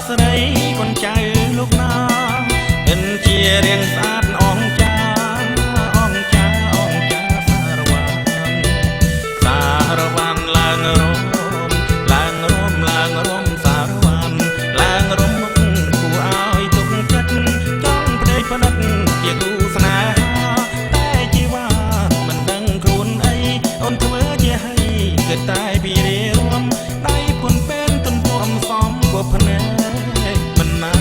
ស្រីកូនចៅលោកណាเป็นជារៀងស្អាតអងចាអងចាអងចាសារវ៉ាន់សារវ៉ាន់ឡើងរមឡើងរមឡើងរមសារវ៉ាន់ឡើងរមមុខគួរឲ្យទុកចិត្តចង់ភ្នែកផ្ដិតជាគូស្នេហាតែជីវ៉ាមិនដឹងខ្លួនអីអូនធ្វើជាឲ្យគិតតែពីរៀមដៃពុនពេលទុនពុំសំគប់ភ្នែកមិនណា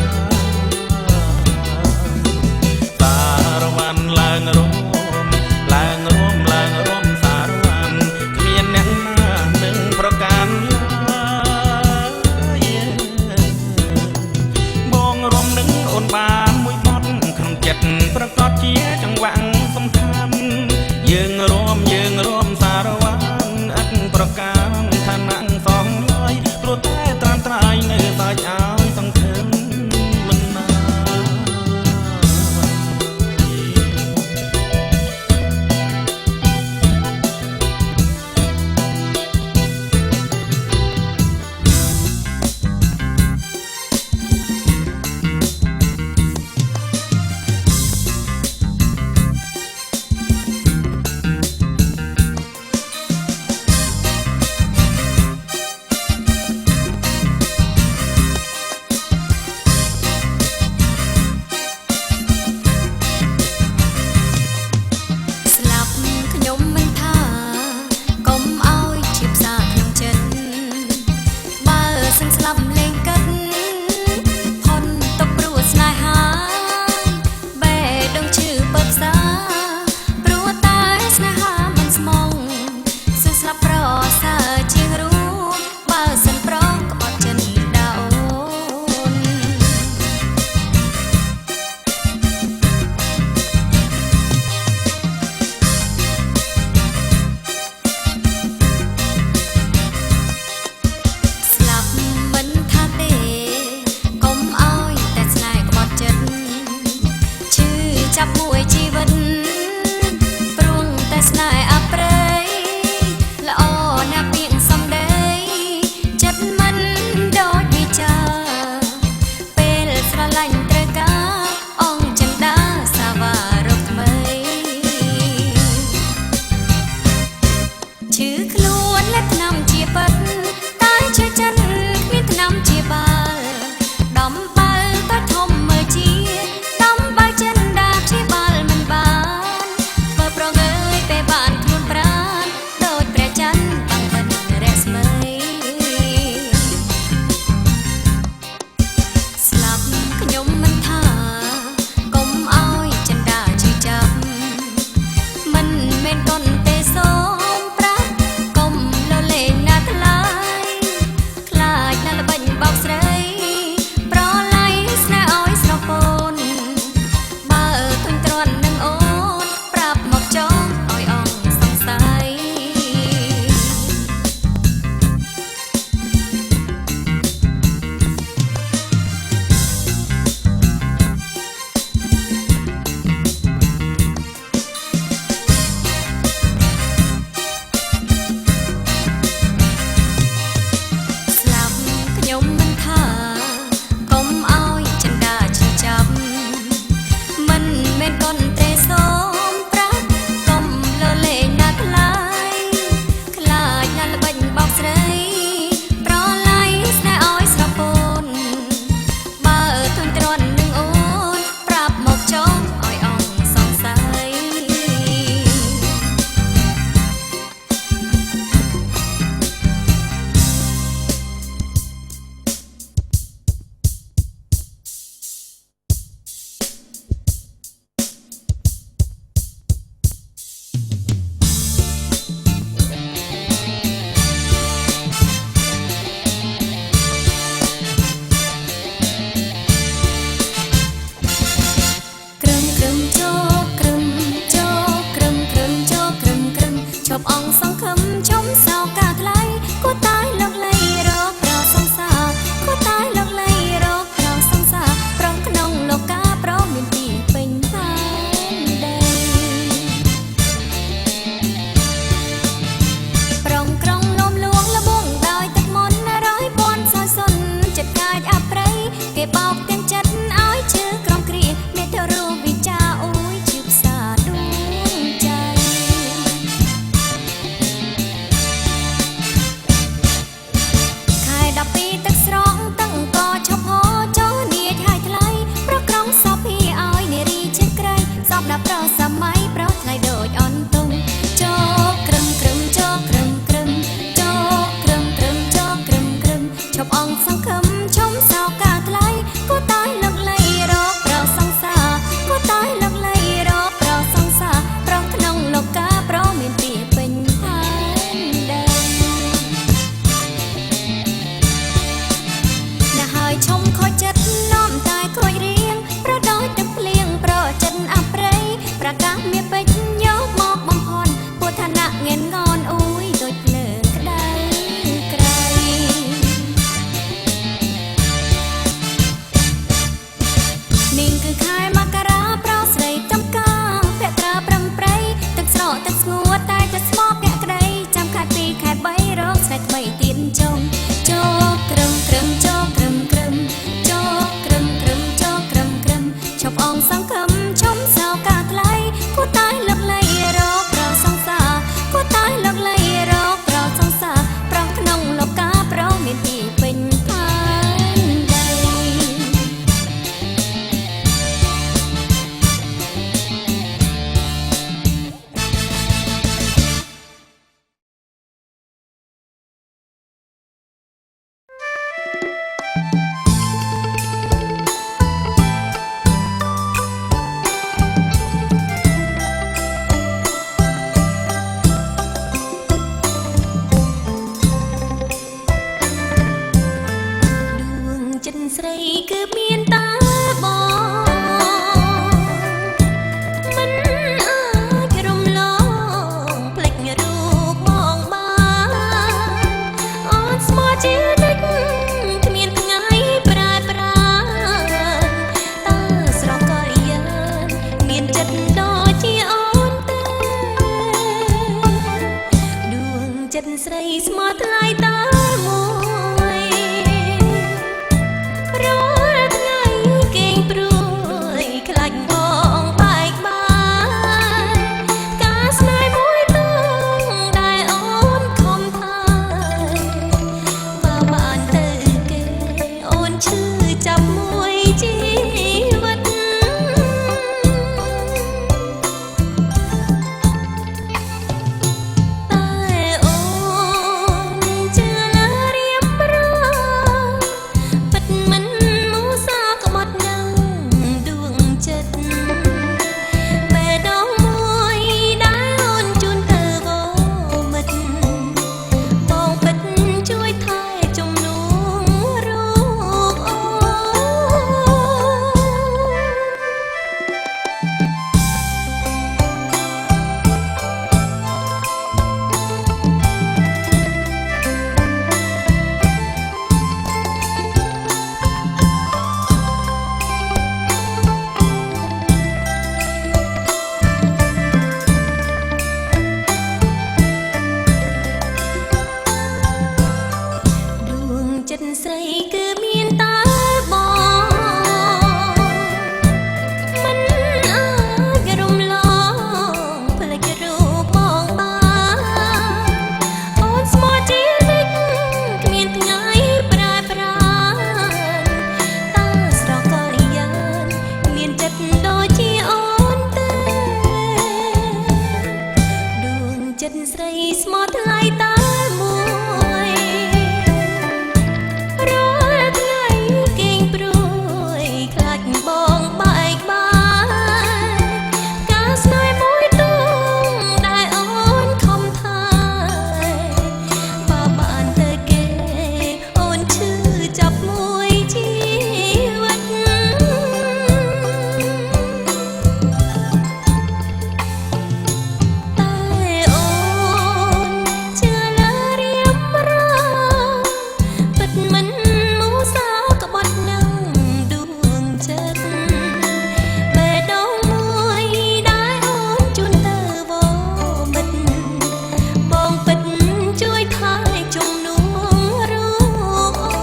សារវ៉ាន់ឡើងរមឡើងរមឡើងរមសារវ៉ាន់គ្មានអ្នកណានឹងប្រកាន់បងរំនឹងអូនបានមួយបត់ក្នុងចិត្តប្រកបជាចង្វាក់សំខាន់យើងរមសារវ៉ាន់ឥតប្រកាន់ឋានៈសំឡើយព្រោះតែត្រាំត្រៃនៅសាច់ឲ្យសង្ឃឹមមិនណា ចិត្តស្រីស្មោះថ្លៃតាមួយរាល់ថ្ងៃគេងព្រួយខ្លាច់បងបែកបាយការស្នេហ៍មួយតងដែលអូនខំថាបើបានទៅគេអូនឈឺចាប់មួយជីវិតចិត្តស្រីគឺមានតែបងមិនអាចរំលងផ្លេចរូបបងបានអូនស្មោះជានិច្ចគ្មានថ្ងៃប្រែប្រានតើស្រកករិយានមានចិត្តដូចជាអូនទេដួងចិត្តស្រីស្មោះថ្លៃតែមួយបងបែកបាយការស្នេហ៍មួយទងដែលអូនខំថាបើបានទៅគេអូនឈឺចាប់មួយជីវិតតែអូនជឿលើរៀបរាប់ពិតមិនមូសាក្បត់នឹងដួងចិត្តបេះដូងមួយដែលអូនជូនទៅវមិត្តបងពិតជួយថែជំនួសរូបអូ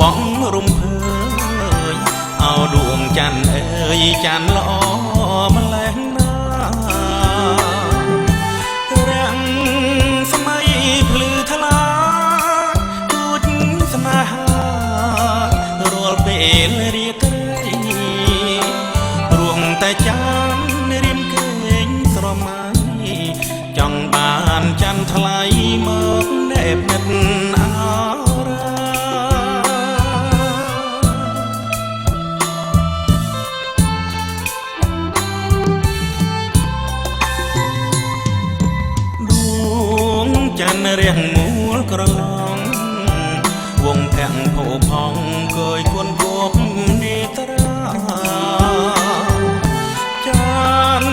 បងរំភើយអោដួងច័ន្ទអើយច័ន្ទល្អម្លេះណារាំងស្មៃភ្លឺថ្លាទូចស្នេហារាល់ពេលរាត្រីរួមតែចាំរៀមគេងស្រមៃចង់បានច័ន្ទថ្លៃមកណែបនិតអោចានរៀងមូលក្រឡងវងភាំងភោផងគយគួនគោកនេត្រាចាន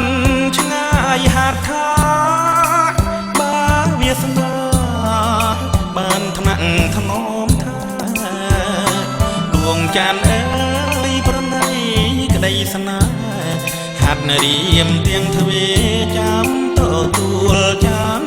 ឆ្ងាយហាត់ថាបាវាសនាបានថ្នាក់ថ្នមថាដួងចានអើយប្រណីក្តីស្នេហ៍ហាត់រៀមទៀងទ្វេចាំទទួលចាំ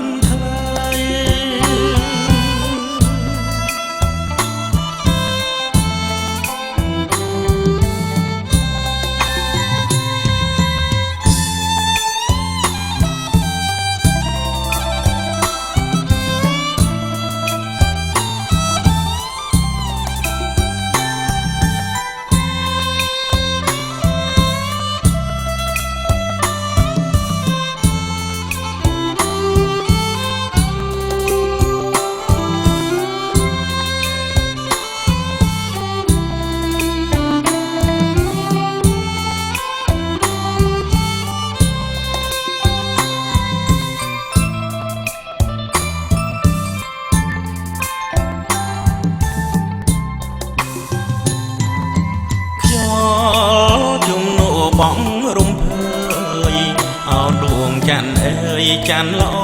ច័ន្ទល្អ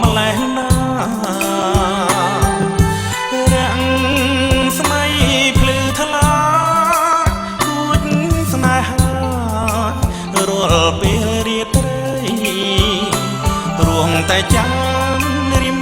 ម្លេះណារាំងស្មៃភ្លឺថ្លាគួចស្នេហារាល់ពេលរាត្រីរួងតែចាំ